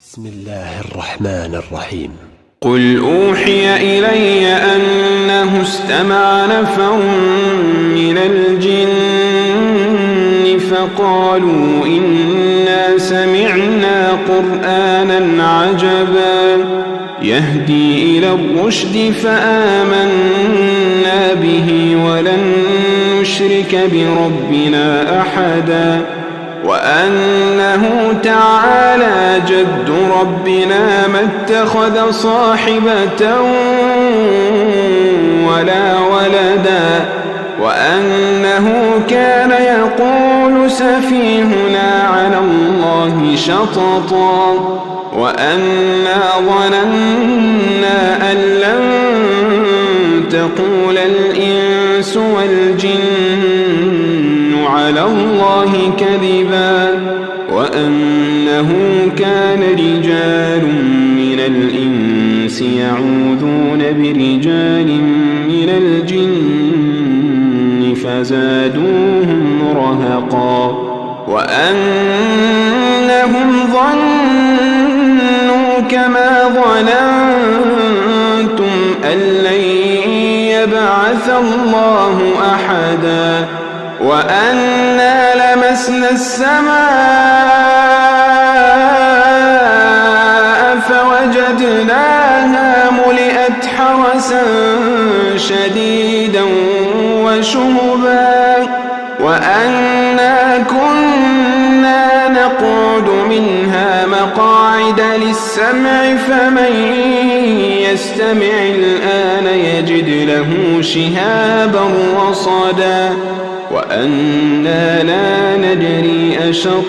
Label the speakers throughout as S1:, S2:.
S1: بسم الله الرحمن الرحيم.
S2: قل أوحي إلي أنه استمع نفر من الجن فقالوا إنا سمعنا قرآنا عجبا يهدي إلى الرشد فآمنا به ولن نشرك بربنا أحدا وأنه تعالى جد ربنا ما اتخذ صاحبة ولا ولدا وأنه كان يقول سفيهنا على الله شططا وأنا ظننا أن لن تقول الإنس والجن على الله كذبا وأنه كان رجال من الإنس يعوذون برجال من الجن فزادوهم رهقا وأنهم ظنوا كما ظننتم أن لن يبعث الله أحدا وأنا لمسنا السماء فوجدناها ملئت حرسا شديدا وشهبا وأنا كنا نقعد منها مقاعد للسمع فمن يستمع الآن يجد له شهابا رصدا وأنا لا ندري أشر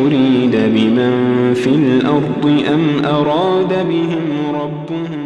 S2: أريد بمن في الأرض أم أراد بهم ربهم